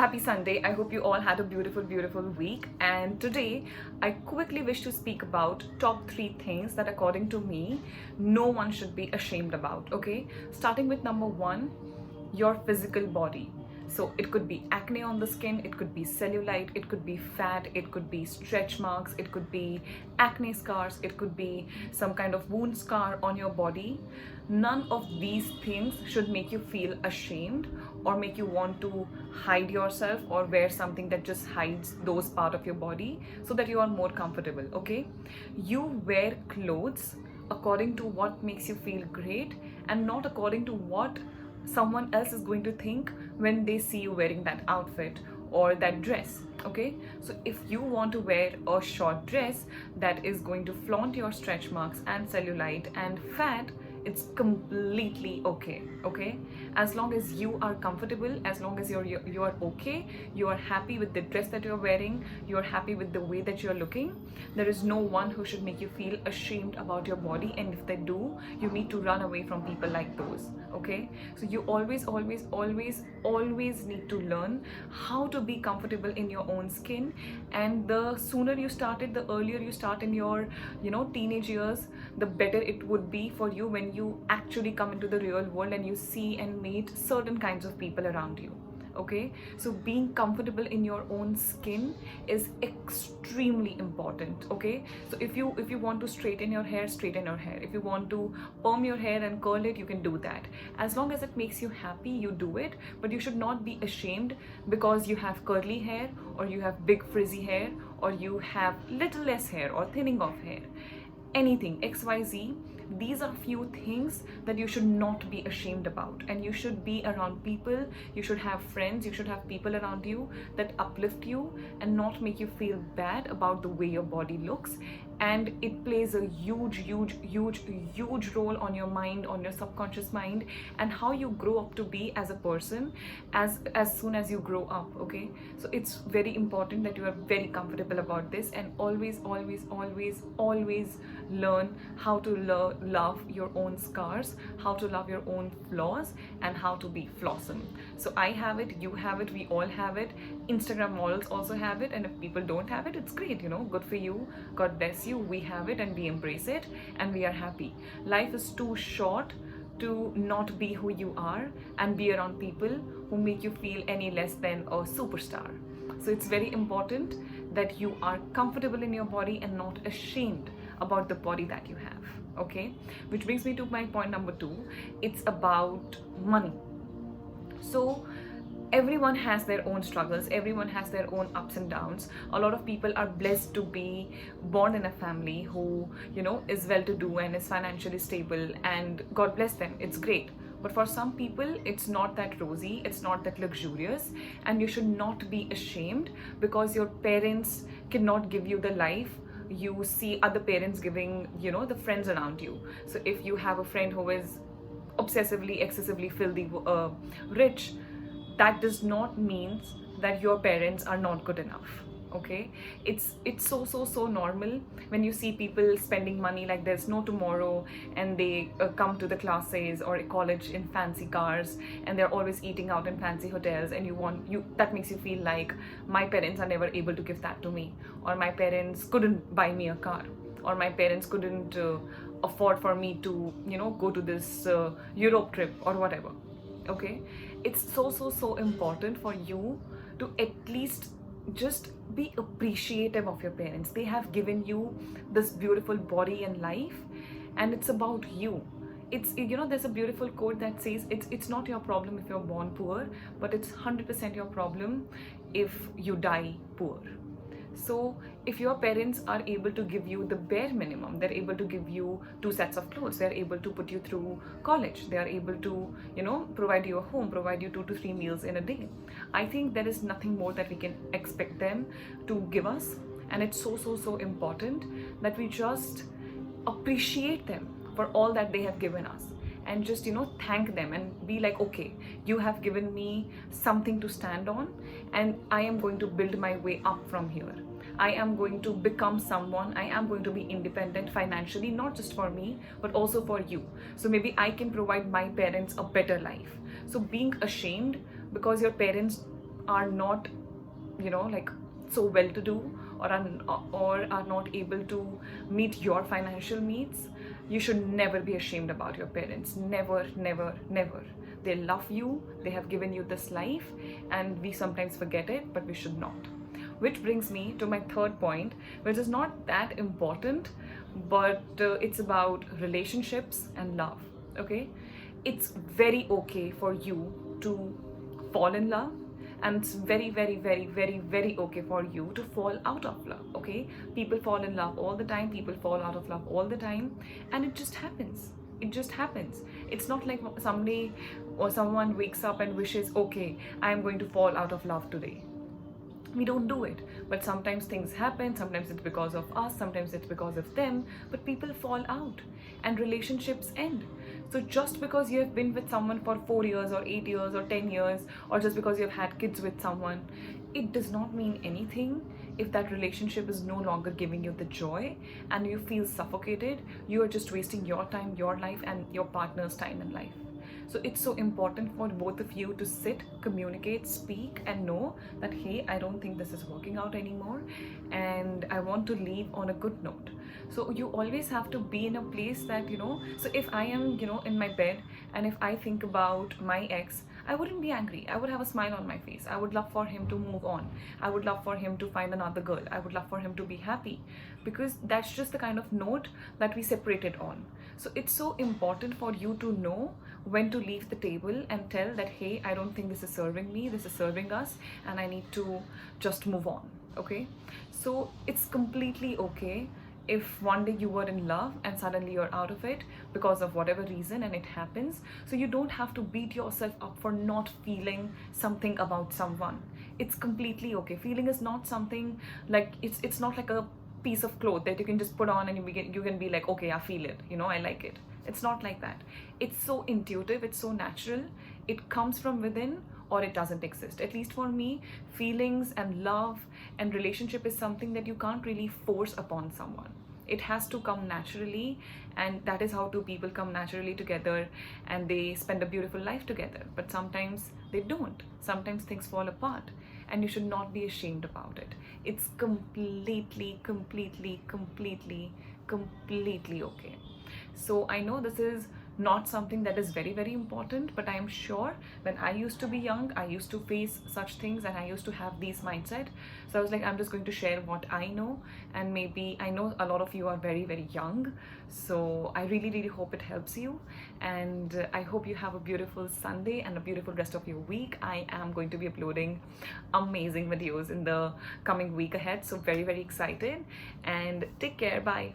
Happy Sunday. I hope you all had a beautiful, beautiful week. And today, I quickly wish to speak about top 3 things that, according to me, no one should be ashamed about. Okay, starting with number one, your physical body. So it could be acne on the skin, it could be cellulite, it could be fat, it could be stretch marks, it could be acne scars, it could be some kind of wound scar on your body. None of these things should make you feel ashamed or make you want to hide yourself or wear something that just hides those part of your body so that you are more comfortable. Okay, you wear clothes according to what makes you feel great and not according to what someone else is going to think when they see you wearing that outfit or that dress. Okay, so if you want to wear a short dress that is going to flaunt your stretch marks and cellulite and fat, it's completely okay. Okay, as long as you are comfortable, as long as you are okay, you are happy with the dress that you're wearing, you are happy with the way that you're looking, there is no one who should make you feel ashamed about your body. And if they do, you need to run away from people like those. Okay, so you always need to learn how to be comfortable in your own skin. And the sooner you start it, the earlier you start in your teenage years, the better it would be for you when you actually come into the real world and you see and meet certain kinds of people around you. Okay, so being comfortable in your own skin is extremely important. Okay, so if you want to straighten your hair, straighten your hair. If you want to perm your hair and curl it, you can do that. As long as it makes you happy, you do it. But you should not be ashamed because you have curly hair or you have big frizzy hair or you have little less hair or thinning of hair. Anything XYZ, these are few things that you should not be ashamed about. And you should be around people, you should have friends, you should have people around you that uplift you and not make you feel bad about the way your body looks. And it plays a huge role on your mind, on your subconscious mind, and how you grow up to be as a person as soon as you grow up. Okay, so it's very important that you are very comfortable about this, and always learn how to love your own scars, how to love your own flaws, and how to be flawsome. So I have it, you have it, we all have it. Instagram models also have it, and if people don't have it, it's great, good for you, God bless you. We have it and we embrace it and we are happy. Life is too short to not be who you are and be around people who make you feel any less than a superstar. So it's very important that you are comfortable in your body and not ashamed about the body that you have. Okay, which brings me to my point number 2. It's about money. So everyone has their own struggles, everyone has their own ups and downs. A lot of people are blessed to be born in a family who is well to do and is financially stable, and God bless them, it's great. But for some people, it's not that rosy, it's not that luxurious, and you should not be ashamed because your parents cannot give you the life you see other parents giving, the friends around you. So if you have a friend who is obsessively, excessively filthy rich, that does not mean that your parents are not good enough. Okay, it's so normal when you see people spending money like there's no tomorrow, and they come to the classes or college in fancy cars, and they're always eating out in fancy hotels, and that makes you feel like my parents are never able to give that to me, or my parents couldn't buy me a car, or my parents couldn't afford for me to go to this Europe trip or whatever. Okay, it's so important for you to at least just be appreciative of your parents. They have given you this beautiful body and life, and it's about you. It's there's a beautiful quote that says it's not your problem if you're born poor, but it's 100% your problem if you die poor. So if your parents are able to give you the bare minimum, they're able to give you 2 sets of clothes, they're able to put you through college, they are able to provide you a home, provide you 2 to 3 meals in a day, I think there is nothing more that we can expect them to give us. And it's so important that we just appreciate them for all that they have given us, and just thank them and be like, okay, you have given me something to stand on, and I am going to build my way up from here. I am going to become someone, I am going to be independent financially, not just for me, but also for you. So maybe I can provide my parents a better life. So being ashamed because your parents are not, like, so well to do, or are not able to meet your financial needs, you should never be ashamed about your parents. Never, never, never. They love you, they have given you this life, and we sometimes forget it, but we should not. Which brings me to my third point, which is not that important, but it's about relationships and love. Okay, it's very okay for you to fall in love, and it's very, very, very, very, very okay for you to fall out of love. Okay, people fall in love all the time, people fall out of love all the time, and it just happens. It just happens. It's not like somebody or someone wakes up and wishes, okay, I am going to fall out of love today. We don't do it. But sometimes things happen, sometimes it's because of us, sometimes it's because of them, but people fall out and relationships end. So just because you have been with someone for 4 years or 8 years or 10 years, or just because you've had kids with someone, it does not mean anything. If that relationship is no longer giving you the joy and you feel suffocated, you are just wasting your time, your life, and your partner's time in life. So it's so important for both of you to sit, communicate, speak, and know that, hey, I don't think this is working out anymore, and I want to leave on a good note. So you always have to be in a place that, so if I am, in my bed, and if I think about my ex, I wouldn't be angry. I would have a smile on my face. I would love for him to move on. I would love for him to find another girl. I would love for him to be happy, because that's just the kind of note that we separated on. So it's so important for you to know when to leave the table and tell that, hey, I don't think this is serving me, this is serving us, and I need to just move on. Okay, so it's completely okay if one day you were in love and suddenly you're out of it because of whatever reason, and it happens. So you don't have to beat yourself up for not feeling something about someone. It's completely okay. Feeling is not something like, it's not like a piece of cloth that you can just put on and you can be like, okay, I feel it, I like it. It's not like that. It's so intuitive, it's so natural. It comes from within, or it doesn't exist. At least for me, feelings and love and relationship is something that you can't really force upon someone. It has to come naturally, and that is how two people come naturally together and they spend a beautiful life together. But sometimes they don't. Sometimes things fall apart, and you should not be ashamed about it. It's completely, completely, completely, completely okay. So I know this is not something that is very, very important, but I am sure when I used to be young, I used to face such things and I used to have these mindset. So I was like, I'm just going to share what I know, and maybe I know a lot of you are very, very young, so I really, really hope it helps you, and I hope you have a beautiful Sunday and a beautiful rest of your week. I am going to be uploading amazing videos in the coming week ahead, so very, very excited, and take care. Bye.